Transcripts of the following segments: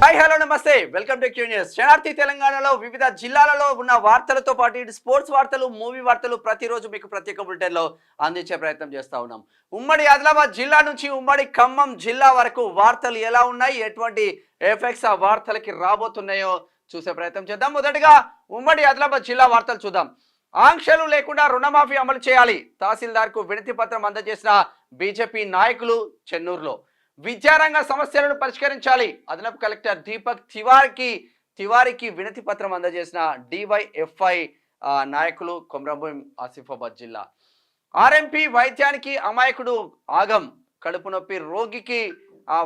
Hi hello నమస్తే welcome to Q news. శనార్థి తెలంగాణలో వివిధ జిల్లాలలో ఉన్న వార్తలతో పాటు ఇటు స్పోర్ట్స్ వార్తలు, మూవీ వార్తలు ప్రతిరోజు మీకు ప్రత్యేక బులెటిన్లో అందించే ప్రయత్నం చేస్తూ ఉన్నాం. ఉమ్మడి ఆదిలాబాద్ జిల్లా నుంచి ఉమ్మడి ఖమ్మం జిల్లా వరకు వార్తలు ఎలా ఉన్నాయి, ఎటువంటి ఎఫెక్ట్స్ ఆ వార్తలకి రాబోతున్నాయో చూసే ప్రయత్నం చేద్దాం. మొదటగా ఉమ్మడి ఆదిలాబాద్ జిల్లా వార్తలు చూద్దాం. ఆంక్షలు లేకుండా రుణమాఫీ అమలు చేయాలి, తహసీల్దార్కు వినతి పత్రం అందజేసిన బీజేపీ నాయకులు చెన్నూరులో. విద్యారంగ సమస్యలను పరిష్కరించాలి, అదనపు కలెక్టర్ దీపక్ తివారికి వినతి పత్రం అందజేసిన డివైఎఫ్ఐ నాయకులు కొమరంభీం ఆసిఫాబాద్ జిల్లా. ఆర్ఎంపీ వైద్యానికి అమాయకుడు ఆగం, కడుపు నొప్పి రోగికి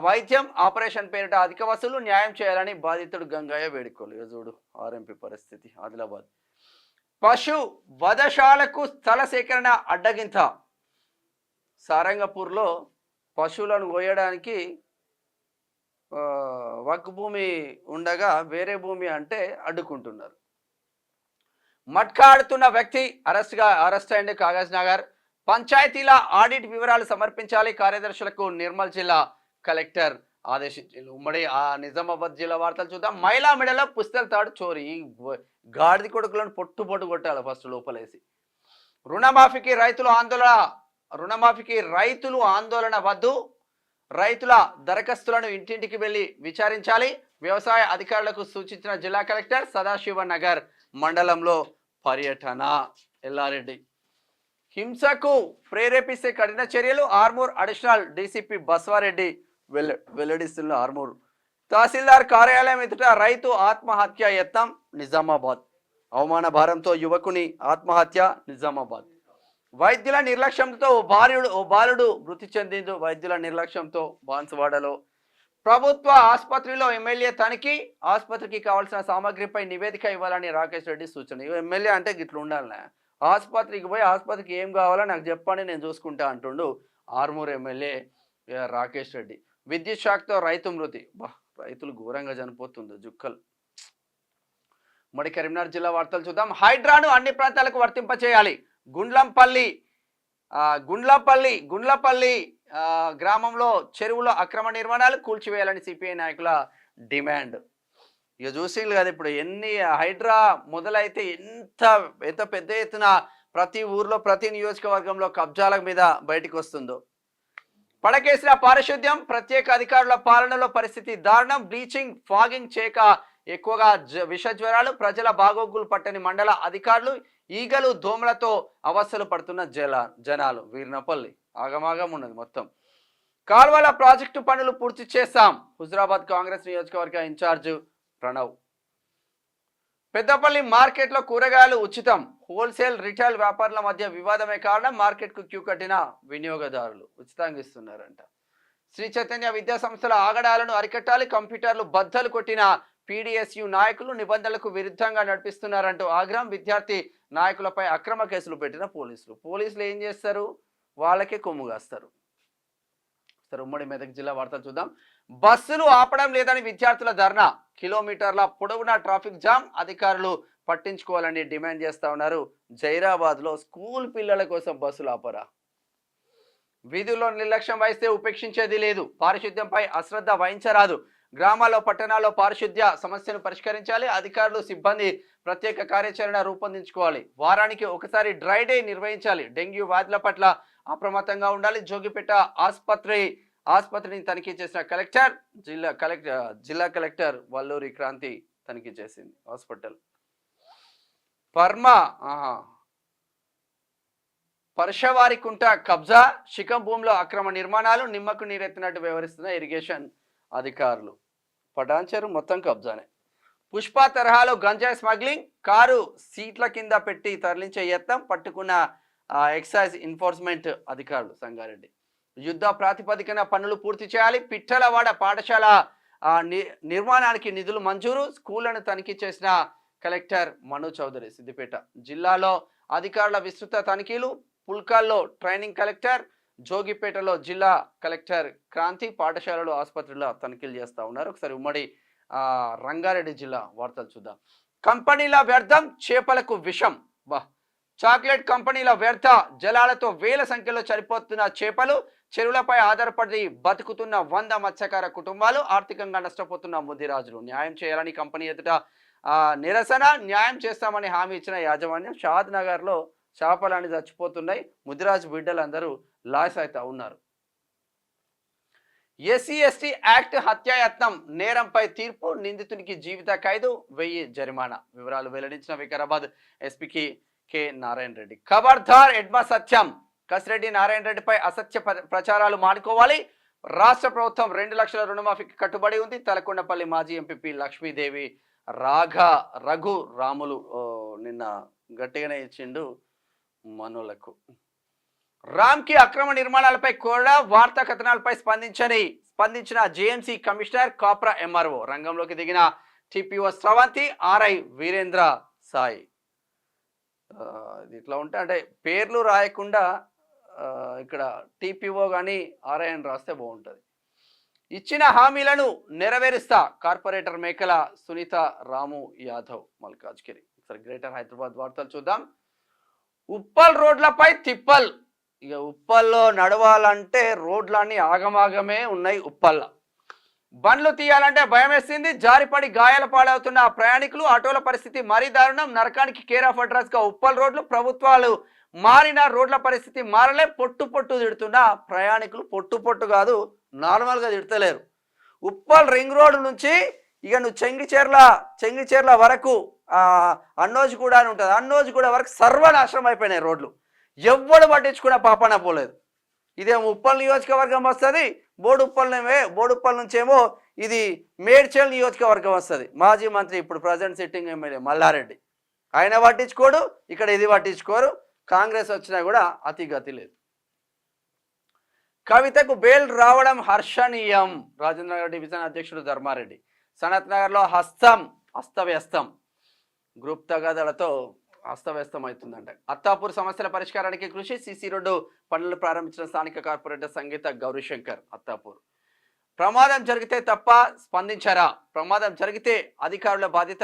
వైద్యం ఆపరేషన్ పేరిట అధిక వసూలు, న్యాయం చేయాలని బాధితుడు గంగయ్య వేడుకోలు. చూడు ఆర్ఎంపీ పరిస్థితి. ఆదిలాబాద్ పశు వధశాలకు స్థల సేకరణ అడ్డగింత. సారంగపూర్లో పశువులను కోయడానికి వక్ భూమి ఉండగా వేరే భూమి అంటే అడ్డుకుంటున్నారు. మట్కా ఆడుతున్న వ్యక్తి అరెస్ట్ అయింది కాగజ్ నగర్. పంచాయతీల ఆడిట్ వివరాలు సమర్పించాలి, కార్యదర్శులకు నిర్మల్ జిల్లా కలెక్టర్ ఆదేశించారు. ఉమ్మడి నిజామాబాద్ జిల్లా వార్తలు చూద్దాం. మహిళా మెడలో పుస్తల తాడు చోరీ, గాడిది కొడుకులను పొట్టు కొట్టాలి ఫస్ట్ లోపలేసి. రుణమాఫీకి రైతులు ఆందోళన వద్దు, రైతుల దరఖాస్తులను ఇంటింటికి వెళ్లి విచారించాలి, వ్యవసాయ అధికారులకు సూచించిన జిల్లా కలెక్టర్. సదాశివ నగర్ మండలంలో పర్యటన. ఎల్లారెడ్డి హింసకు ప్రేరేపిస్తే కఠిన చర్యలు, ఆర్మూర్ అడిషనల్ డీసీపీ బస్వారెడ్డి వెల్లడిస్తున్న. ఆర్మూర్ తహసీల్దార్ కార్యాలయం ఎదుట రైతు ఆత్మహత్య యత్నం. నిజామాబాద్ అవమాన భారంతో యువకుని ఆత్మహత్య. నిజామాబాద్ వైద్యుల నిర్లక్ష్యంతో ఓ బాలుడు మృతి చెందింది. వైద్యుల నిర్లక్ష్యంతో బాన్సువాడలో ప్రభుత్వ ఆసుపత్రిలో ఎమ్మెల్యే తనిఖీ, ఆసుపత్రికి కావాల్సిన సామాగ్రిపై నివేదిక ఇవ్వాలని రాకేష్ రెడ్డి సూచన. ఎమ్మెల్యే అంటే గిట్లా ఉండాలి, ఆసుపత్రికి పోయి ఆసుపత్రికి ఏం కావాలో నాకు చెప్పండి నేను చూసుకుంటా అంటుండు ఆర్మూర్ ఎమ్మెల్యే రాకేష్ రెడ్డి. విద్యుత్ షాక్తో రైతు మృతి. రైతులు ఘోరంగా చనిపోతుంది జుక్కలు. మరి కరీంనగర్ జిల్లా వార్తలు చూద్దాం. హైడ్రాను అన్ని ప్రాంతాలకు వర్తింపచేయాలి, గుండ్లపల్లి గ్రామంలో చెరువులో అక్రమ నిర్మాణాలు కూల్చివేయాలని సిపిఐ నాయకుల డిమాండ్. ఇక చూసింది కదా ఇప్పుడు ఎన్ని హైడ్రా మొదలైతే ఎంత పెద్ద ఎత్తున ప్రతి ఊర్లో ప్రతి నియోజకవర్గంలో కబ్జాల మీద బయటకు వస్తుందో. పడకేసిన పారిశుద్ధ్యం, ప్రత్యేక అధికారుల పాలనలో పరిస్థితి దారుణం, బ్లీచింగ్ ఫాగింగ్ చేయక ఎక్కువగా విష జ్వరాలు, ప్రజల బాగోగులు పట్టని మండల అధికారులు, ఈగలు దోమలతో అవస్థలు పడుతున్న జనాలు. వీరినపల్లి ఆగమాగం ఉన్నది మొత్తం. కాల్వల ప్రాజెక్టు పనులు పూర్తి చేస్తాం, హుజరాబాద్ కాంగ్రెస్ నియోజకవర్గ ఇన్ఛార్జ్ ప్రణవ్. పెద్దపల్లి మార్కెట్లో కూరగాయలు ఉచితం, హోల్సేల్ రిటైల్ వ్యాపారుల మధ్య వివాదమే కారణం, మార్కెట్కు క్యూ కట్టిన వినియోగదారులు. ఉచితంగా ఇస్తున్నారంట. శ్రీ చైతన్య విద్యా సంస్థల ఆగడాలను అరికట్టాలి, కంప్యూటర్లు బద్దలు కొట్టిన పీడీఎస్యు నాయకులు నిబంధనలకు విరుద్ధంగా నడిపిస్తున్నారంటూ ఆగ్రహం. విద్యార్థి నాయకులపై అక్రమ కేసులు పెట్టిన పోలీసులు ఏం చేస్తారు, వాళ్ళకే కొమ్ము కాస్తారు. ఉమ్మడి మెదక్ జిల్లా వార్తలు చూద్దాం. బస్సులు ఆపడం లేదని విద్యార్థుల ధర్నా, కిలోమీటర్ల పొడవునా ట్రాఫిక్ జామ్, అధికారులు పట్టించుకోవాలని డిమాండ్ చేస్తా ఉన్నారు. జైరాబాద్ లో స్కూల్ పిల్లల కోసం బస్సులు ఆపరా, వీధుల్లో నిర్లక్ష్యం వహిస్తే ఉపేక్షించేది లేదు, పారిశుద్ధ్యంపై అశ్రద్ధ వహించరాదు, గ్రామాల్లో పట్టణాల్లో పారిశుద్ధ్య సమస్యను పరిష్కరించాలి, అధికారులు సిబ్బంది ప్రత్యేక కార్యాచరణ రూపొందించుకోవాలి, వారానికి ఒకసారి డ్రై డే నిర్వహించాలి, డెంగ్యూ వ్యాధుల పట్ల అప్రమత్తంగా ఉండాలి. జోగిపేట ఆసుపత్రిని తనిఖీ చేసిన కలెక్టర్. జిల్లా కలెక్టర్ వల్లూరి క్రాంతి తనిఖీ చేసింది హాస్పిటల్. పర్షవారికుంట కబ్జా, శిఖం భూమిలో అక్రమ నిర్మాణాలు, నిమ్మకు నీరెత్తినట్టు వ్యవహరిస్తున్న ఇరిగేషన్ అధికారులు. పటాన్చెరు మొత్తం కబ్జానే. పుష్ప తరహాలో గంజాయి స్మగ్లింగ్, కారు సీట్ల కింద పెట్టి తరలించే యత్నం, పట్టుకున్న ఎక్సైజ్ ఎన్ఫోర్స్మెంట్ అధికారులు. సంగారెడ్డి యుద్ధ ప్రాతిపదికన పనులు పూర్తి చేయాలి, పిట్టలవాడ పాఠశాల నిర్మాణానికి నిధులు మంజూరు, స్కూళ్లను తనిఖీ చేసిన కలెక్టర్ మను చౌదరి. సిద్దిపేట జిల్లాలో అధికారుల విస్తృత తనిఖీలు, పుల్కాల్లో ట్రైనింగ్ కలెక్టర్, జోగిపేటలో జిల్లా కలెక్టర్ క్రాంతి, పాఠశాలలు ఆసుపత్రుల తనిఖీలు చేస్తూ ఉన్నారు. ఒకసారి ఉమ్మడి రంగారెడ్డి జిల్లా వార్తలు చూద్దాం. కంపెనీల వ్యర్థం, చేపలకు విషం. చాక్లెట్ కంపెనీల వ్యర్థ జలాలతో వేల సంఖ్యలో చనిపోతున్న చేపలు, చెరువులపై ఆధారపడి బతుకుతున్న 100 మత్స్యకార కుటుంబాలు, ఆర్థికంగా నష్టపోతున్న ముదిరాజులు. న్యాయం చేయాలని కంపెనీ ఎదుట నిరసన. న్యాయం చేస్తామని హామీ ఇచ్చిన యాజమాన్యం. షాద్ నగర్లో చేపలన్నీ చచ్చిపోతున్నాయి. ముదిరాజు బిడ్డలందరూ లాస్ అవుతా ఉన్నారు. ఎస్సీ ఎస్టీ యాక్ట్ హత్యాయత్నం నేరంపై తీర్పు. నిందితునికి జీవిత ఖైదు, 1000 జరిమానా. వివరాలు వెల్లడించిన వికారాబాద్ ఎస్పీ కె నారాయణ రెడ్డి. ఖబర్దార్ ఎడ్మా సత్యం. కసిరెడ్డి నారాయణ రెడ్డిపై అసత్య ప్రచారాలు మానుకోవాలి. రాష్ట్ర ప్రభుత్వం 2 లక్షల రుణమాఫీకి కట్టుబడి ఉంది. తలకొండపల్లి మాజీ ఎంపీ లక్ష్మీదేవి రఘు రాములు నిన్న గట్టిగానే ఇచ్చిండు మనోలకు. రామ్కి అక్రమ నిర్మాణాలపై కూడా వార్తా కథనాలపై స్పందించిన జేఎంసీ కమిషనర్ కాప్రా ఎంఆర్ఓ. రంగంలోకి దిగిన టిపిఓ స్రవంతి, ఆర్ఐ వీరేంద్ర సాయి. ఇట్లా ఉంటే అంటే పేర్లు రాయకుండా ఇక్కడ టిపిఓ కానీ ఆర్ఐ అని రాస్తే బాగుంటుంది. ఇచ్చిన హామీలను నెరవేరుస్తా కార్పొరేటర్ మేకల సునీత రాము యాదవ్ మల్కాజ్గిరి. ఒకసారి గ్రేటర్ హైదరాబాద్ వార్తలు చూద్దాం. ఉప్పల్ రోడ్లపై తిప్పల్. ఇక ఉప్పల్లో నడవాలంటే రోడ్లన్నీ ఆగమాగమే ఉన్నాయి. ఉప్పల్ల బండ్లు తీయాలంటే భయం వేసింది. జారిపడి గాయాల పాలవుతున్న ప్రయాణికులు. ఆటోల పరిస్థితి మరీ దారుణం. నరకానికి కేర్ ఆఫ్ అడ్రస్ గా ఉప్పల్ రోడ్లు. ప్రభుత్వాలు మారిన రోడ్ల పరిస్థితి మారలే. పొట్టు తిడుతున్న ప్రయాణికులు. పొట్టు కాదు, నార్మల్గా తిడతలేరు. ఉప్పల్ రింగ్ రోడ్డు నుంచి ఇక నువ్వు చెంగిచెర్ల వరకు అన్నోజిగూడ అని ఉంటుంది. అన్నోజిగూడ వరకు సర్వనాశనం అయిపోయినాయి రోడ్లు. ఎవ్వడు పట్టించుకున్న పాపన పోలేదు. ఇదేమో ఉప్పల్ నియోజకవర్గం వస్తుంది. బోడుప్పల్ నుంచేమో ఇది మేడ్చల్ నియోజకవర్గం వస్తుంది. మాజీ మంత్రి ఇప్పుడు ప్రజెంట్ సిట్టింగ్ ఎమ్మెల్యే మల్లారెడ్డి ఆయన పట్టించుకోడు. ఇక్కడ ఇది పట్టించుకోరు. కాంగ్రెస్ వచ్చినా కూడా అతిగతి లేదు. కవితకు బెయిల్ రావడం హర్షణీయం. రాజేంద్రనగర్ డివిజన్ అధ్యక్షుడు ధర్మారెడ్డి. సనత్ నగర్లో అస్తవ్యస్తం. గ్రూప్ తగాదాలతో అస్తవ్యస్తం అవుతుందంట. అత్తాపూర్ సమస్యల పరిష్కారానికి కృషి. సిసి రోడ్డు పనులు ప్రారంభించిన స్థానిక కార్పొరేటర్ సంగీత గౌరీశంకర్. అత్తాపూర్ ప్రమాదం జరిగితే తప్ప స్పందించారా? ప్రమాదం జరిగితే అధికారుల బాధ్యత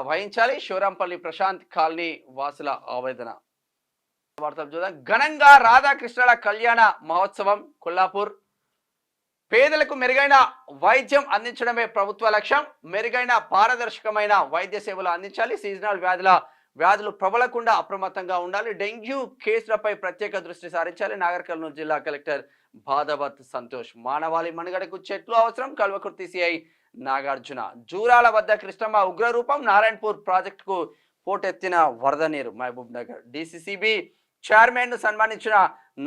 వహించాలి. శివరాంపల్లి ప్రశాంత్ కాలనీ వాసుల ఆవేదన. వార్తలు చూద్దాం. ఘనంగా రాధాకృష్ణుల కళ్యాణ మహోత్సవం కొల్లాపూర్. పేదలకు మెరుగైన వైద్యం అందించడమే ప్రభుత్వ లక్ష్యం. మెరుగైన పారదర్శకమైన వైద్య సేవలు అందించాలి. సీజనల్ వ్యాధులు ప్రబలకుండా అప్రమత్తంగా ఉండాలి. డెంగ్యూ కేసులపై ప్రత్యేక దృష్టి సారించాలి. నాగర్ కర్నూలు జిల్లా కలెక్టర్ బాధవత్ సంతోష్. మానవాళి మనుగడకు చెట్లు అవసరం. కల్వకుర్తి సిఐ నాగార్జున. జూరాల వద్ద కృష్ణమ్మ ఉగ్రరూపం. నారాయణపూర్ ప్రాజెక్టుకు పోటెత్తిన వరద నీరు. మహబూబ్ నగర్. డిసిసిబి చైర్మన్ ను సన్మానించిన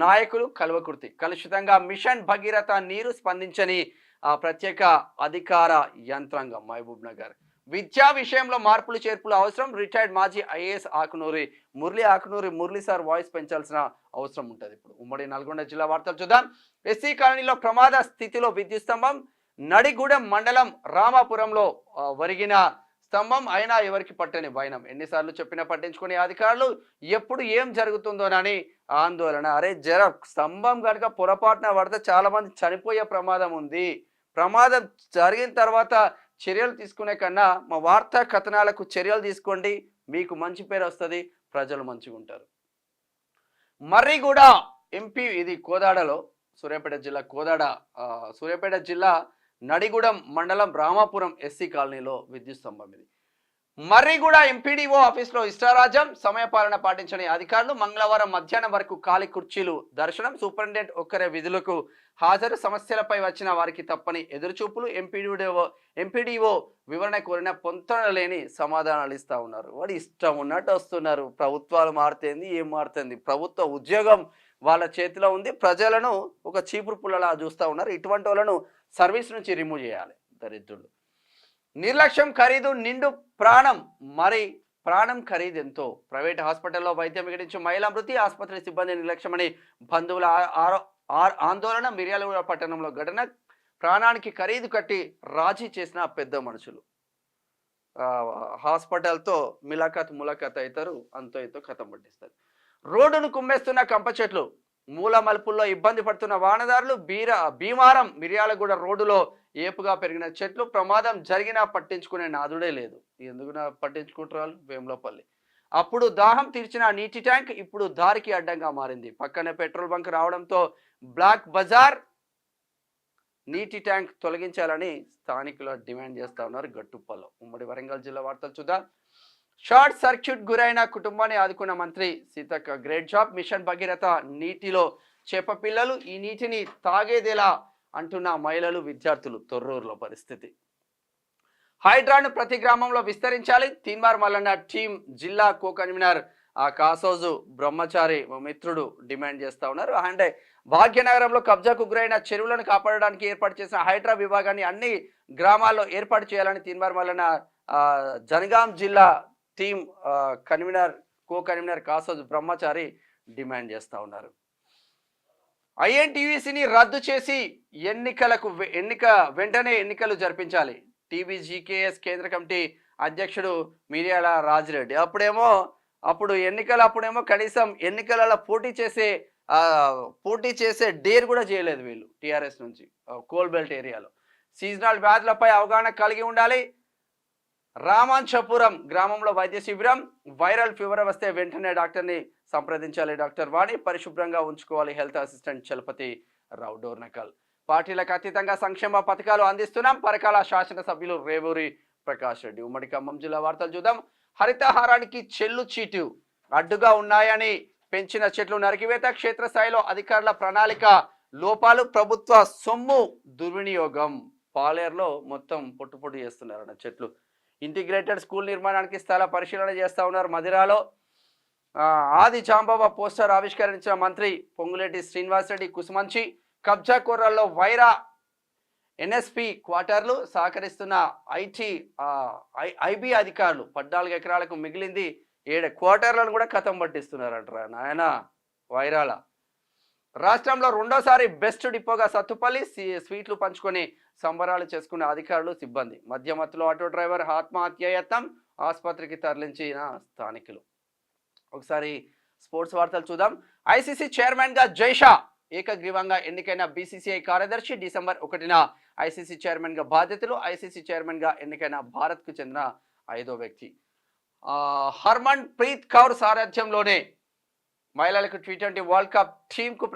నాయకులు. కల్వకుర్తి. కలుషితంగా మిషన్ భగీరథ నీరు స్పందించని ప్రత్యేక అధికార యంత్రాంగం. మహబూబ్ నగర్. విద్యా విషయంలో మార్పులు చేర్పులు అవసరం. రిటైర్డ్ మాజీ IAS Akunuri Murali sir voice పెంచాల్సిన అవసరం ఉంటుంది. ఇప్పుడు ఉమ్మడి నల్గొండ జిల్లా వార్తలు చూద్దాం. ఎస్సీ కాలనీలో ప్రమాద స్థితిలో విద్యుత్ స్తంభం. నడిగూడెం మండలం రామాపురంలో వరిగిన స్తంభం. అయినా ఎవరికి పట్టని వైనం. ఎన్నిసార్లు చెప్పినా పట్టించుకునే అధికారులు. ఎప్పుడు ఏం జరుగుతుందోనని ఆందోళన. అరే స్తంభం కనుక పొరపాటున పడితే చాలా మంది చనిపోయే ప్రమాదం ఉంది. ప్రమాదం జరిగిన తర్వాత చర్యలు తీసుకునే కన్నా మా వార్తా కథనాలకు చర్యలు తీసుకోండి. మీకు మంచి పేరు వస్తుంది. ప్రజలు మంచిగా ఉంటారు. మర్రిగూడ ఎంపీ. ఇది కోదాడలో సూర్యాపేట జిల్లా నడిగూడెం మండలం రామాపురం ఎస్సీ కాలనీలో విద్యుత్ స్తంభం. ఇది మర్రిగూడ ఎంపీడీఓ ఆఫీస్లో ఇష్టారాజ్యం. సమయపాలన పాటించని అధికారులు. మంగళవారం మధ్యాహ్నం వరకు ఖాళీ కుర్చీలు దర్శనం. సూపరింటెండెంట్ ఒక్కరే విధులకు హాజరు. సమస్యలపై వచ్చిన వారికి తప్పని ఎదురుచూపులు. ఎంపీడీఓ వివరణ కోరిన పొంతన లేని సమాధానాలు ఇస్తా ఉన్నారు. వాడు ఇష్టం ఉన్నట్టు వస్తున్నారు. ప్రభుత్వాలు మారుతుంది, ఏం మారుతుంది? ప్రభుత్వ ఉద్యోగం వాళ్ళ చేతిలో ఉంది. ప్రజలను ఒక చీపురు పుల్లలా చూస్తూ ఉన్నారు. ఇటువంటి వాళ్ళను సర్వీస్ నుంచి రిమూవ్ చేయాలి. దరిద్రులు. నిర్లక్ష్యం ఖరీదు నిండు ప్రాణం. మరి ప్రాణం ఖరీదు ఎంతో. ప్రైవేట్ హాస్పిటల్లో వైద్యం వికటించి మహిళా మృతి. ఆసుపత్రి సిబ్బంది నిర్లక్ష్యమని బంధువుల ఆందోళన. మిర్యాలగూడ పట్టణంలో ఘటన. ప్రాణానికి ఖరీదు కట్టి రాజీ చేసిన పెద్ద మనుషులు. హాస్పిటల్తో ములాఖాత్ అవుతారు. అంతో ఇంతో కథం పట్టిస్తారు. రోడ్డును కుమ్మేస్తున్న కంప చెట్లు. మూల మలుపుల్లో ఇబ్బంది పడుతున్న వాహనదారులు. భీమారం మిర్యాలగూడ రోడ్డులో ఏపుగా పెరిగిన చెట్లు. ప్రమాదం జరిగినా పట్టించుకునే నాదుడే లేదు. ఎందుకు పట్టించుకుంటారు? వేములపల్లి. అప్పుడు దాహం తీర్చిన నీటి ట్యాంక్ ఇప్పుడు దారికి అడ్డంగా మారింది. పక్కనే పెట్రోల్ బంక్ రావడంతో బ్లాక్ బజార్ నీటి ట్యాంక్ తొలగించాలని స్థానికులు డిమాండ్ చేస్తా ఉన్నారు. గట్టుప్పలో ఉమ్మడి వరంగల్ జిల్లా వార్తలు చూద్దాం. షార్ట్ సర్క్యూట్ గురైన కుటుంబాన్ని ఆదుకున్న మంత్రి Seethakka great job. Mission Bhagiratha నీటిలో చేప పిల్లలు, ఈ నీటిని తాగేదేలా అంటున్న మహిళలు, విద్యార్థులు. తొర్రూరులో పరిస్థితి. హైడ్రాను ప్రతి గ్రామంలో విస్తరించాలి. తీన్మార్ మల్లన్న టీం జిల్లా కో కన్వీనర్ కాసోజు బ్రహ్మచారి మిత్రుడు డిమాండ్ చేస్తా ఉన్నారు. అంటే భాగ్యనగరంలో కబ్జాకు గురైన చెరువులను కాపాడడానికి ఏర్పాటు చేసిన హైడ్రా విభాగాన్ని అన్ని గ్రామాల్లో ఏర్పాటు చేయాలని తీన్మార్ మల్లన్న జనగాం జిల్లా team convener co convener Kasoju బ్రహ్మచారి డిమాండ్ చేస్తా ఉన్నారు. ఐఎన్టీయూసీని రద్దు చేసి వెంటనే ఎన్నికలు జరిపించాలి. టీబీజీకేఎస్ కేంద్ర కమిటీ అధ్యక్షుడు మిర్యాల రాజిరెడ్డి. అప్పుడేమో కనీసం ఎన్నికలలో పోటీ చేసే డేర్ కూడా చేయలేదు వీళ్ళు టీఆర్ఎస్ నుంచి. కోల్ బెల్ట్ ఏరియాలో సీజనల్ వ్యాధులపై అవగాహన కలిగి ఉండాలి. రామాంచపురం గ్రామంలో వైద్య శిబిరం. వైరల్ ఫీవర్ వస్తే వెంటనే డాక్టర్ని సంప్రదించాలి. డాక్టర్ వాణి పరిశుభ్రంగా ఉంచుకోవాలి. హెల్త్ అసిస్టెంట్ చలపతి రావు డోర్నకల్. పార్టీలకు అతీతంగా సంక్షేమ పథకాలు అందిస్తున్నాం. పరకాల శాసనసభ్యులు రేవూరి ప్రకాష్ రెడ్డి. ఉమ్మడి ఖమ్మం జిల్లా వార్తలు చూద్దాం. హరితహారానికి చెల్లు చీటు అడ్డుగా ఉన్నాయని పెంచిన చెట్లు నరికివేత. క్షేత్రస్థాయిలో అధికారుల ప్రణాళిక లోపాలు. ప్రభుత్వ సొమ్ము దుర్వినియోగం. పాలేరులో మొత్తం పొట్టు చేస్తున్నారన్న చెట్లు. ఇంటిగ్రేటెడ్ స్కూల్ నిర్మాణానికి స్థల పరిశీలన చేస్తా ఉన్నారు. మదిరాలో ఆది జాంబాబా పోస్టర్ ఆవిష్కరించిన మంత్రి పొంగులేటి శ్రీనివాసరెడ్డి. కుసుమంచి కబ్జా కోర్రల్లో వైరా ఎన్ఎస్పి క్వార్టర్లు సహకరిస్తున్న ఐబీ అధికారులు. 14 ఎకరాలకు మిగిలింది 7 క్వార్టర్లను కూడా కథం పట్టిస్తున్నారంటారా నాయన వైరాల. రాష్ట్రంలో రెండోసారి బెస్ట్ డిపోగా సత్తుపల్లి. స్వీట్లు పంచుకొని సంబరాలు చేసుకున్న అధికారులు, సిబ్బంది. మధ్యమత్తులో ఆటో డ్రైవర్ ఆత్మహత్యాయత్నం. ఆసుపత్రికి తరలించిన స్థానికులు. ఒకసారి స్పోర్ట్స్ వార్తలు చూద్దాం. ఐసీసీ చైర్మన్ గా జైషా ఏకగ్రీవంగా ఎన్నికైన బీసీసీఐ కార్యదర్శి. డిసెంబర్ 1న ఐసీసీ చైర్మన్ గా బాధ్యతలు. ఐసీసీ చైర్మన్ గా ఎన్నికైన భారత్ కు చెందిన 5వ వ్యక్తి. హర్మన్ ప్రీత్ కౌర్ సారథ్యంలోనే మహిళలకు T20 వరల్డ్ కప్ టీంను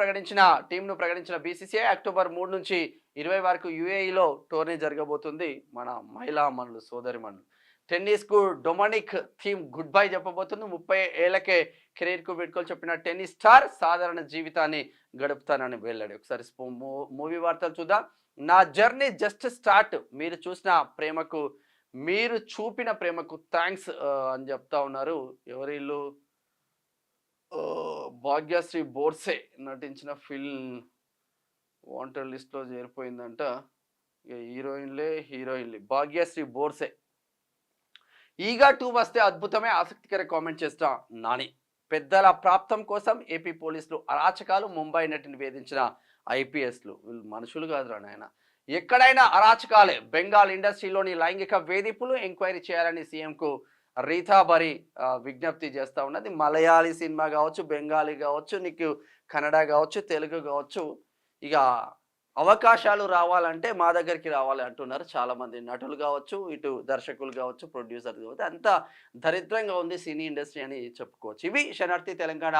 ప్రకటించిన బీసీసీఐ. అక్టోబర్ 3 నుంచి 20 వరకు యుఏఈలో టోర్నీ జరగబోతుంది. మన మహిళా మనులు, సోదరి మనులు. టెన్నిస్ కు డొమినిక్ థీమ్ గుడ్ బై చెప్పబోతుంది. 30 ఏళ్లకే కెరీర్ కు వీడ్కోలు చెప్పిన టెన్నిస్ స్టార్ సాధారణ జీవితాన్ని గడుపుతానని వెళ్ళాడు. ఒకసారి మూవీ వార్తలు చూద్దాం. నా జర్నీ జస్ట్ స్టార్ట్. మీరు చూపిన ప్రేమకు థ్యాంక్స్ అని చెప్తా ఉన్నారు. ఎవరిల్లు భాగ్యశ్రీ బోర్సే నటించిన ఫిల్మ్ వాంటెడ్ లిస్ట్లో చేరిపోయిందంట. హీరోయిన్లే భాగ్యశ్రీ బోర్సే. ఈగా 2 వస్తే అద్భుతమే. ఆసక్తికర కామెంట్ చేస్తా నాని. పెద్దల ప్రాప్తం కోసం ఏపీ పోలీసులు అరాచకాలు. ముంబై నటిని వేధించిన ఐపీఎస్లు. వీళ్ళు మనుషులు కాదురా నాయన. ఎక్కడైనా అరాచకాలే. బెంగాల్ ఇండస్ట్రీలోని లైంగిక వేధింపులు ఎంక్వైరీ చేయాలని సీఎంకు రీతాబరి విజ్ఞప్తి చేస్తూ ఉన్నది. మలయాళీ సినిమా కావచ్చు, బెంగాలీ కావచ్చు, నీకు కన్నడ కావచ్చు, తెలుగు కావచ్చు, ఇక అవకాశాలు రావాలంటే మా దగ్గరికి రావాలి అంటున్నారు చాలామంది. నటులు కావచ్చు, ఇటు దర్శకులు కావచ్చు, ప్రొడ్యూసర్ కావచ్చు. అంత దరిద్రంగా ఉంది సినీ ఇండస్ట్రీ అని చెప్పుకోవచ్చు. ఇవి శనార్థి తెలంగాణ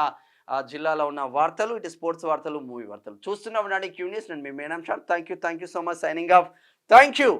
జిల్లాలో ఉన్న వార్తలు. ఇటు స్పోర్ట్స్ వార్తలు, మూవీ వార్తలు చూస్తున్నాం. Q news. నేను మీ మేనం షాప్. Thank you so much. Signing off. Thank you.